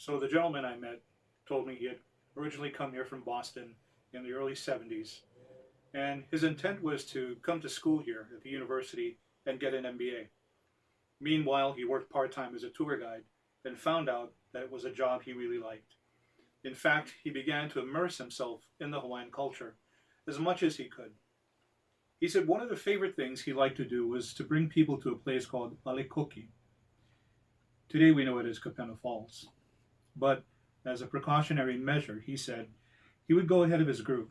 So the gentleman I met told me he had originally come here from Boston in the early 70s, and his intent was to come to school here at the university and get an MBA. Meanwhile, he worked part-time as a tour guide and found out that it was a job he really liked. In fact, he began to immerse himself in the Hawaiian culture as much as he could. He said one of the favorite things he liked to do was to bring people to a place called Alekoki. Today we know it as Kapena Falls. But as a precautionary measure, he said he would go ahead of his group,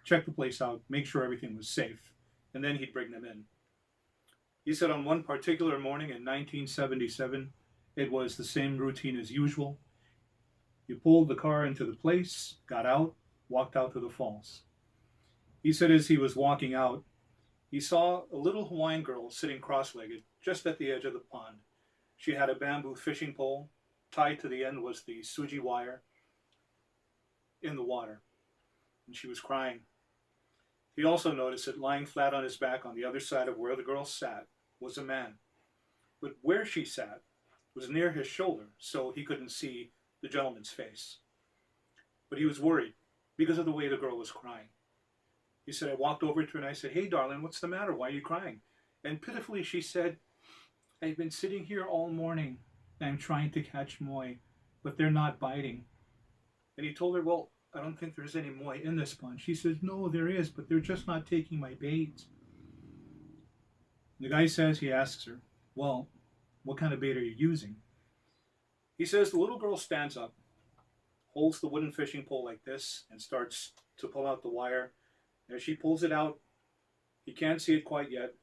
check the place out, make sure everything was safe, and then he'd bring them in. He said on one particular morning in 1977, it was the same routine as usual. He pulled the car into the place, got out, walked out to the falls. He said as he was walking out, he saw a little Hawaiian girl sitting cross-legged just at the edge of the pond. She had a bamboo fishing pole. Tied to the end was the suji wire in the water, and she was crying. He also noticed that lying flat on his back on the other side of where the girl sat was a man. But where she sat was near his shoulder, so he couldn't see the gentleman's face. But he was worried because of the way the girl was crying. He said, I walked over to her and I said, hey, darling, what's the matter? Why are you crying? And pitifully she said, I've been sitting here all morning. I'm trying to catch moi, but they're not biting. And he told her, well, I don't think there's any moi in this pond. She says, no, there is, but they're just not taking my bait. The guy says, he asks her, well, what kind of bait are you using? He says the little girl stands up, holds the wooden fishing pole like this, and starts to pull out the wire. As she pulls it out, he can't see it quite yet,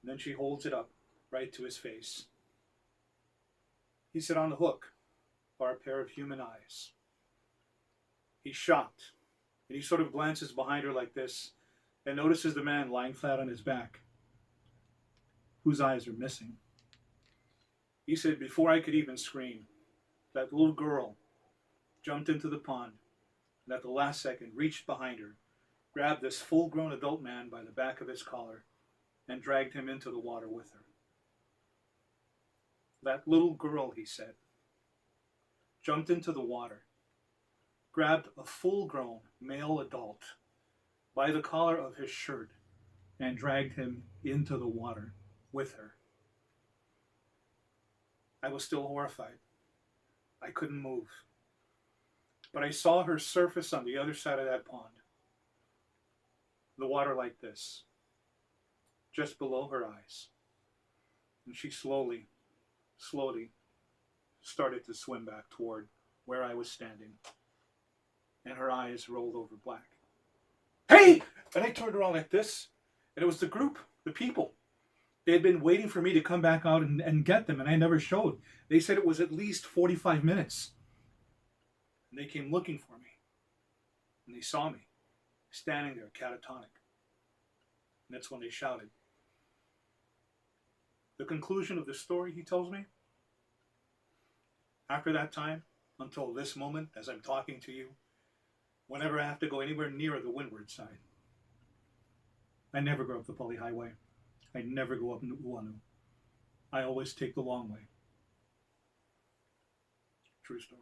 and then she holds it up right to his face. He said on the hook are a pair of human eyes. He's shocked, and he sort of glances behind her like this and notices the man lying flat on his back, whose eyes are missing. He said, before I could even scream, that little girl jumped into the pond and at the last second reached behind her, grabbed this full-grown adult man by the back of his collar, and dragged him into the water with her. That little girl, he said, jumped into the water, grabbed a full-grown male adult by the collar of his shirt, and dragged him into the water with her. I was still horrified. I couldn't move. But I saw her surface on the other side of that pond. The water like this, just below her eyes. And she slowly started to swim back toward where I was standing. And her eyes rolled over black. Hey! And I turned around like this, and it was the group, the people. They had been waiting for me to come back out and get them, and I never showed. They said it was at least 45 minutes. And they came looking for me. And they saw me, standing there catatonic. And that's when they shouted. The conclusion of the story, he tells me, after that time, until this moment, as I'm talking to you, whenever I have to go anywhere near the windward side, I never go up the Pele Highway. I never go up Nu'uanu. I always take the long way. True story.